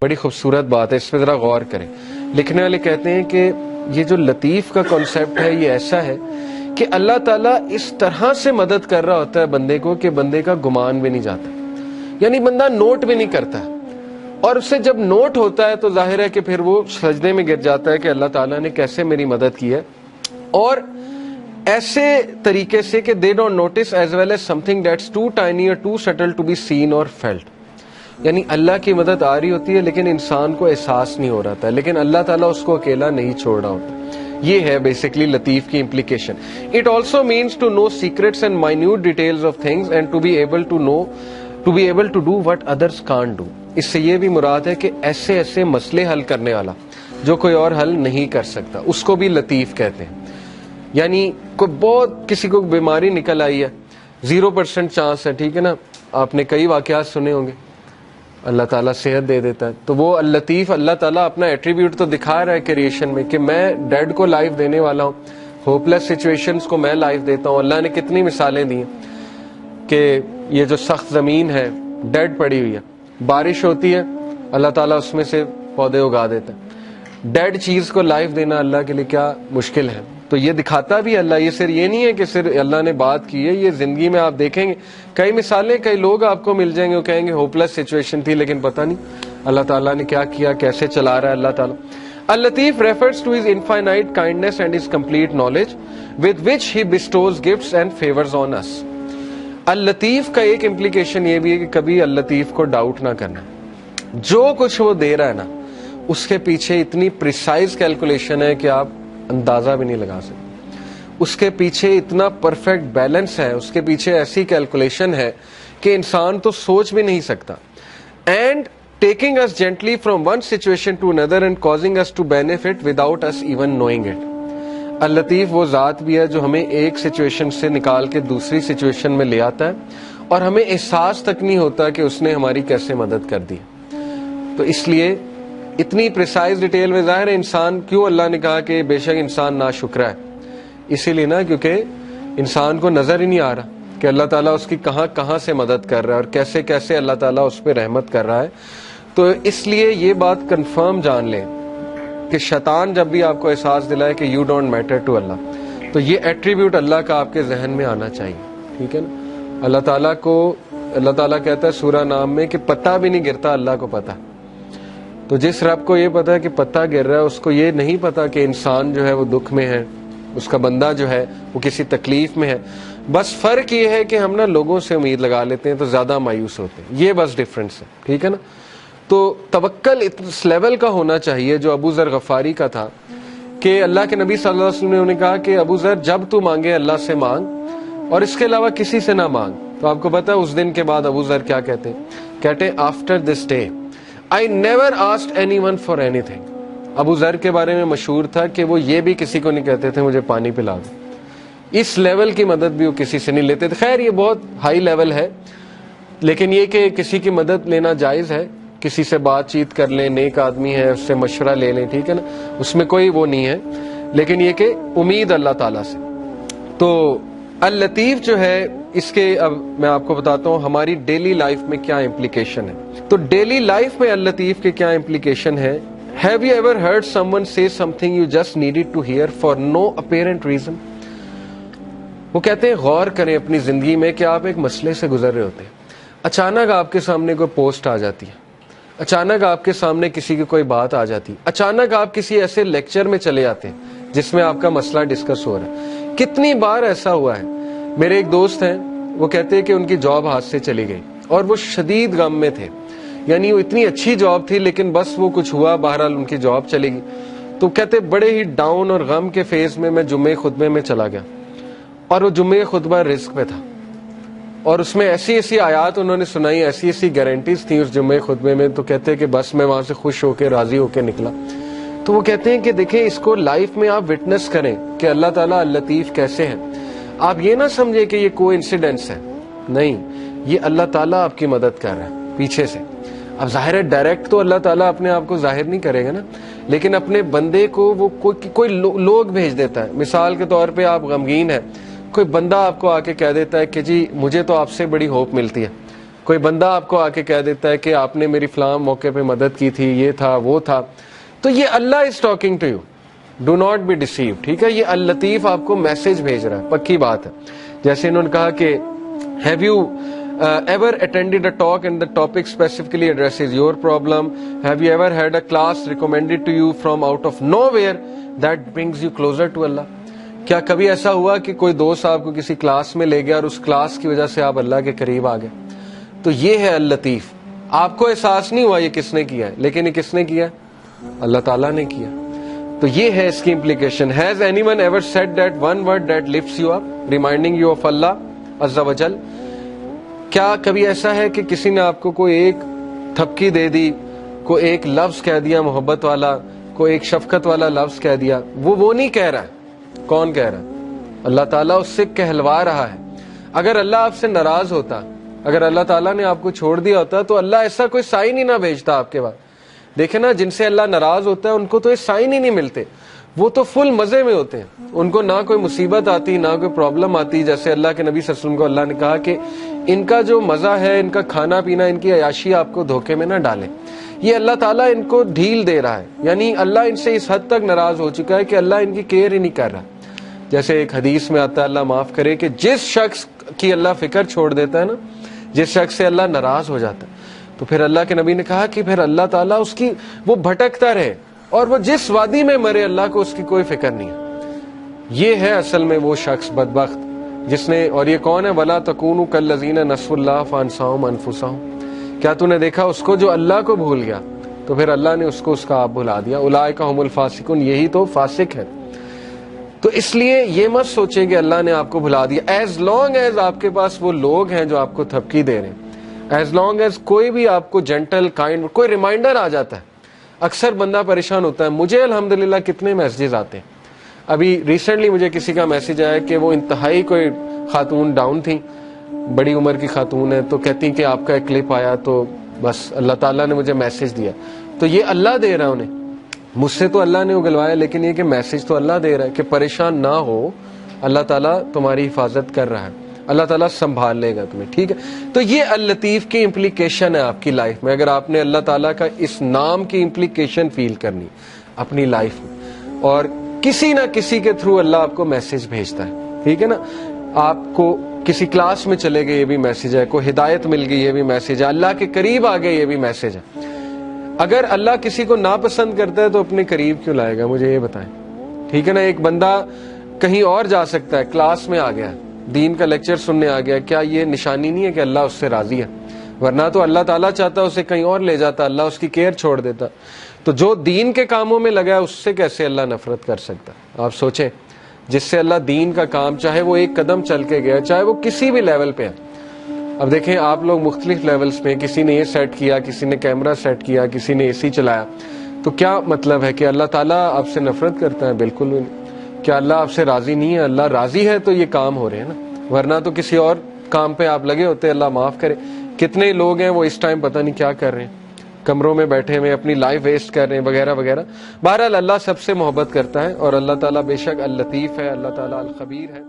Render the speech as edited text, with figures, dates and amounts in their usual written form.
بڑی خوبصورت بات ہے، اس پہ ذرا غور کریں. لکھنے والے کہتے ہیں کہ یہ جو لطیف کا کانسیپٹ ہے یہ ایسا ہے کہ اللہ تعالیٰ اس طرح سے مدد کر رہا ہوتا ہے بندے کو کہ بندے کا گمان بھی نہیں جاتا، یعنی بندہ نوٹ بھی نہیں کرتا ہے، اور اسے جب نوٹ ہوتا ہے تو ظاہر ہے کہ پھر وہ سجدے میں گر جاتا ہے کہ اللہ تعالیٰ نے کیسے میری مدد کی ہے، اور ایسے طریقے سے کہ they don't notice as well as something that's too tiny or too subtle to be seen or felt. یعنی اللہ کی مدد آ رہی ہوتی ہے لیکن انسان کو احساس نہیں ہو رہا تھا، لیکن اللہ تعالیٰ اس کو اکیلا نہیں چھوڑ رہا ہوتا. یہ ہے بیسکلی لطیف کی implication. It also means to know secrets and minute details of things and to be able to do what others can't do. اس سے یہ بھی مراد ہے کہ ایسے ایسے مسئلے حل کرنے والا جو کوئی اور حل نہیں کر سکتا، اس کو بھی لطیف کہتے ہیں. یعنی کوئی بہت کسی کو بیماری نکل آئی ہے، 0% چانس ہے، ٹھیک ہے نا، آپ نے کئی واقعات سنے ہوں گے، اللہ تعالیٰ صحت دے دیتا ہے. تو وہ اللطیف، اللہ تعالیٰ اپنا ایٹریبیوٹ تو دکھا رہا ہے کریشن میں کہ میں ڈیڈ کو لائف دینے والا ہوں، ہوپ لیس سچویشنز کو میں لائف دیتا ہوں. اللہ نے کتنی مثالیں دی ہیں کہ یہ جو سخت زمین ہے ڈیڈ پڑی ہوئی ہے، بارش ہوتی ہے اللہ تعالیٰ اس میں سے پودے اگا دیتا ہے. ڈیڈ چیز کو لائف دینا اللہ کے لیے کیا مشکل ہے. تو یہ دکھاتا بھی اللہ، یہ صرف یہ نہیں ہے کہ صرف اللہ نے بات کی ہے، یہ زندگی میں آپ دیکھیں گے کئی مثالیں، کئی لوگ آپ کو مل جائیں گے وہ کہیں گے ہوپ لیس سچویشن تھی لیکن پتہ نہیں اللہ تعالیٰ نے کیا کیا، کیسے چلا رہا ہے اللہ تعالیٰ. اللطیف refers to his infinite kindness and his complete knowledge with which he bestows gifts and favors on us. اللطیف کا ایک امپلیکیشن یہ بھی ہے کہ کبھی اللطیف کو ڈاؤٹ نہ کرنا، جو کچھ وہ دے رہا ہے نا اس کے پیچھے اتنی پریسائز کیلکولیشن ہے کہ آپ اندازہ بھی نہیں لگا سکتے. اس کے پیچھے اتنا پرفیکٹ بیلنس ہے، اس کے پیچھے ایسی کیلکولیشن ہے کہ انسان تو سوچ بھی نہیں سکتا. And taking us gently from one situation to another and causing us to benefit without us even knowing it. اللطیف وہ ذات بھی ہے جو ہمیں ایک سچویشن سے نکال کے دوسری سچویشن میں لے آتا ہے اور ہمیں احساس تک نہیں ہوتا کہ اس نے ہماری کیسے مدد کر دی. تو اس لیے اتنی پریسائز ڈیٹیل میں ظاہر ہے انسان، کیوں اللہ نے کہا کہ بے شک انسان ناشکرا ہے، اسی لیے نا کیونکہ انسان کو نظر ہی نہیں آ رہا کہ اللہ تعالیٰ اس کی کہاں کہاں سے مدد کر رہا ہے اور کیسے کیسے اللہ تعالیٰ اس پہ رحمت کر رہا ہے. تو اس لیے یہ بات کنفرم جان لیں کہ شیطان جب بھی آپ کو احساس دلائے کہ یو ڈونٹ میٹر ٹو اللہ، تو یہ ایٹریبیوٹ اللہ کا آپ کے ذہن میں آنا چاہیے. ٹھیک ہے نا، اللہ تعالیٰ کو، اللہ تعالیٰ کہتا ہے سورہ نام میں کہ پتہ بھی نہیں گرتا اللہ کو پتہ. تو جس رب کو یہ پتا ہے کہ پتہ گر رہا ہے، اس کو یہ نہیں پتا کہ انسان جو ہے وہ دکھ میں ہے، اس کا بندہ جو ہے وہ کسی تکلیف میں ہے. بس فرق یہ ہے کہ ہم نا لوگوں سے امید لگا لیتے ہیں تو زیادہ مایوس ہوتے ہیں، یہ بس ڈفرنس ہے. ٹھیک ہے نا. تو توکل اس لیول کا ہونا چاہیے جو ابو ذر غفاری کا تھا کہ اللہ کے نبی صلی اللہ علیہ وسلم نے انہیں کہا کہ ابو ذر جب تو مانگے اللہ سے مانگ اور اس کے علاوہ کسی سے نہ مانگ. تو آپ کو پتا ہے اس دن کے بعد ابو ذر کیا کہتے ہیں؟ کہتے ہیں after this day I never asked anyone for anything. ابو ذر کے بارے میں مشہور تھا کہ وہ یہ بھی کسی کو نہیں کہتے تھے مجھے پانی پلا دو. اس لیول کی مدد بھی وہ کسی سے نہیں لیتے تھے. خیر یہ بہت ہائی لیول ہے، لیکن یہ کہ کسی کی مدد لینا جائز ہے، کسی سے بات چیت کر لیں، نیک آدمی ہے اس سے مشورہ لے لیں، ٹھیک ہے نا، اس میں کوئی وہ نہیں ہے، لیکن یہ کہ امید اللہ تعالیٰ سے. تو اللطیف جو ہے اس کے اب میں آپ کو بتاتا ہوں ہماری ڈیلی لائف میں کیا امپلیکیشن ہے. تو ڈیلی لائف میں اللطیف کے کیا امپلیکیشن ہے. Have you ever heard someone say something you just needed to hear for no apparent reason? وہ کہتے ہیں غور کریں اپنی زندگی میں کہ آپ ایک مسئلے سے گزر رہے ہوتے ہیں، اچانک آپ کے سامنے کوئی پوسٹ آ جاتی ہے، اچانک آپ کے سامنے کسی کی کوئی بات آ جاتی، اچانک آپ کسی ایسے لیکچر میں چلے جاتے ہیں جس میں آپ کا مسئلہ ڈسکس ہو رہا ہے. کتنی بار ایسا ہوا ہے. میرے ایک دوست ہیں، وہ کہتے ہیں کہ ان کی جاب ہاتھ سے چلی گئی اور وہ شدید غم میں تھے، یعنی وہ اتنی اچھی جاب تھی لیکن بس وہ کچھ ہوا، بہرحال ان کی جاب چلی گئی. تو کہتے بڑے ہی ڈاؤن اور غم کے فیز میں جمعے خطبے میں چلا گیا، اور وہ جمعے خطبہ رزق پہ تھا اور اس میں ایسی ایسی آیات انہوں نے سنائی، ایسی ایسی گارنٹیز تھیں اس جمعے خطبے میں. تو کہتے کہ بس میں وہاں سے خوش ہو کے راضی ہو کے نکلا. تو وہ کہتے ہیں کہ دیکھیں اس کو لائف میں آپ وٹنس کریں کہ اللہ تعالیٰ اللطیف کیسے ہے. آپ یہ نہ سمجھے کہ یہ کوئی انسیڈنس ہے، نہیں، یہ اللہ تعالیٰ آپ کی مدد کر رہا ہے پیچھے سے. اب ظاہر ہے ڈائریکٹ تو اللہ تعالیٰ اپنے آپ کو ظاہر نہیں کرے گا نا، لیکن اپنے بندے کو وہ کوئی لوگ بھیج دیتا ہے. مثال کے طور پہ آپ غمگین ہیں، کوئی بندہ آپ کو آ کے کہہ دیتا ہے کہ جی مجھے تو آپ سے بڑی ہوپ ملتی ہے، کوئی بندہ آپ کو آ کے کہہ دیتا ہے کہ آپ نے میری فلاں موقع پہ مدد کی تھی, یہ تھا وہ تھا, تو یہ Allah is talking to you, do not be deceive. ٹھیک ہے, یہ اللطیف آپ کو میسج بھیج رہا ہے, پکی بات ہے. جیسے انہوں نے کہا کہ have you ever attended a talk and the topic specifically addresses your problem? Have you ever had a class recommended to you from out of nowhere that brings you closer to Allah? کیا کبھی ایسا ہوا کہ کوئی دوست آپ کو کسی کلاس میں لے گیا اور اس کلاس کی وجہ سے آپ اللہ کے قریب آ گئے؟ تو یہ ہے اللطیف. آپ کو احساس نہیں ہوا یہ کس نے کیا ہے, لیکن یہ کس نے کیا ہے؟ اللہ تعالیٰ نے کیا. تو یہ ہے اس کی implication. Has anyone ever said that one word that lifts you up, reminding you of Allah Azza wa Jal? کیا کبھی ایسا ہے کہ کسی نے آپ کو کوئی ایک تھپکی دے دی, کوئی ایک لفظ کہہ دیا محبت والا, کوئی ایک شفقت والا لفظ کہہ دیا؟ وہ نہیں کہہ رہا ہے. کون کہہ رہا ہے؟ اللہ تعالیٰ اس سے کہلوا رہا ہے. اگر اللہ آپ سے ناراض ہوتا, اگر اللہ تعالیٰ نے آپ کو چھوڑ دیا ہوتا تو اللہ ایسا کوئی سائن ہی نہ بھیجتا آپ کے بعد. دیکھیں نا, جن سے اللہ ناراض ہوتا ہے ان کو تو یہ سائن ہی نہیں ملتے, وہ تو فل مزے میں ہوتے ہیں, ان کو نہ کوئی مصیبت آتی نہ کوئی پرابلم آتی. جیسے اللہ کے نبی صلی اللہ علیہ وسلم کو اللہ نے کہا کہ ان کا جو مزہ ہے, ان کا کھانا پینا, ان کی عیاشی آپ کو دھوکے میں نہ ڈالے. یہ اللہ تعالیٰ ان کو ڈھیل دے رہا ہے, یعنی اللہ ان سے اس حد تک ناراض ہو چکا ہے کہ اللہ ان کی کیئر ہی نہیں کر رہا. جیسے ایک حدیث میں آتا ہے, اللہ معاف کرے, کہ جس شخص کی اللہ فکر چھوڑ دیتا ہے نا, جس شخص سے اللہ ناراض ہو جاتا ہے, تو پھر اللہ کے نبی نے کہا کہ پھر اللہ تعالیٰ اس کی وہ بھٹکتا رہے اور وہ جس وادی میں مرے اللہ کو اس کی کوئی فکر نہیں ہے. یہ ہے اصل میں وہ شخص بدبخت جس نے, اور یہ کون ہے؟ وَلَا تَكُونُوا كَالَّذِينَ نَسُوا اللَّهَ فَأَنسَاهُمْ أَنفُسَهُمْ. کیا تو نے دیکھا اس کو جو اللہ کو بھول گیا تو پھر اللہ نے اس کو اس کا آپ بھلا دیا. اولئک هم الفاسقون, یہی تو فاسق ہے. تو اس لیے یہ مت سوچیں کہ اللہ نے آپ کو بھلا دیا. ایز لانگ ایز آپ کے پاس وہ لوگ ہیں جو آپ کو تھپکی دے رہے ہیں, ایز لانگ ایز کوئی بھی آپ کو جینٹل کائنڈ کوئی ریمائنڈر آ جاتا ہے. اکثر بندہ پریشان ہوتا ہے. مجھے الحمدللہ کتنے میسیجز آتے ہیں. ابھی ریسنٹلی مجھے کسی کا میسج آیا کہ وہ انتہائی کوئی خاتون ڈاؤن تھی, بڑی عمر کی خاتون ہے, تو کہتی ہیں کہ آپ کا ایک کلپ آیا تو بس اللہ تعالیٰ نے مجھے میسج دیا. تو یہ اللہ دے رہا ہے انہیں, مجھ سے تو اللہ نے اگلوایا, لیکن یہ کہ میسج تو اللہ دے رہا ہے کہ پریشان نہ ہو, اللہ تعالیٰ تمہاری حفاظت کر رہا ہے, اللہ تعالیٰ سنبھال لے گا تمہیں. ٹھیک ہے, تو یہ اللطیف کی امپلیکیشن ہے آپ کی لائف میں. اگر آپ نے اللہ تعالیٰ کا اس نام کی امپلیکیشن فیل کرنی اپنی لائف میں, اور کسی نہ کسی کے تھرو اللہ آپ کو میسج بھیجتا ہے. ٹھیک ہے نا, آپ کو کسی کلاس میں چلے گئے یہ بھی میسج ہے, کوئی ہدایت مل گئی یہ بھی میسج ہے, اللہ کے قریب آ گئے یہ بھی میسج ہے. اگر اللہ کسی کو ناپسند کرتا ہے تو اپنے قریب کیوں لائے گا, مجھے یہ بتائیں. ٹھیک ہے نا, ایک بندہ کہیں اور جا سکتا ہے, کلاس میں آ گیا, دین کا لیکچر سننے آ گیا, کیا یہ نشانی نہیں ہے کہ اللہ اس سے راضی ہے؟ ورنہ تو اللہ تعالیٰ چاہتا اسے کہیں اور لے جاتا, اللہ اس کی کیئر چھوڑ دیتا. تو جو دین کے کاموں میں لگا ہے اس سے کیسے اللہ نفرت کر سکتا؟ آپ سوچیں, جس سے اللہ دین کا کام, چاہے وہ ایک قدم چل کے گیا, چاہے وہ کسی بھی لیول پہ ہے. اب دیکھیں آپ لوگ مختلف لیولز پہ, کسی نے یہ سیٹ کیا, کسی نے کیمرہ سیٹ کیا, کسی نے اے سی چلایا, تو کیا مطلب ہے کہ اللہ تعالیٰ آپ سے نفرت کرتا ہے؟ بالکل بھی نہیں. کیا اللہ آپ سے راضی نہیں ہے؟ اللہ راضی ہے تو یہ کام ہو رہے ہیں نا, ورنہ تو کسی اور کام پہ آپ لگے ہوتے. اللہ معاف کرے, کتنے لوگ ہیں وہ اس ٹائم پتہ نہیں کیا کر رہے ہیں, کمروں میں بیٹھے ہوئے اپنی لائف ویسٹ کر رہے ہیں وغیرہ وغیرہ. بہرحال اللہ سب سے محبت کرتا ہے, اور اللہ تعالیٰ بے شک اللطیف ہے, اللہ تعالیٰ الخبیر ہے.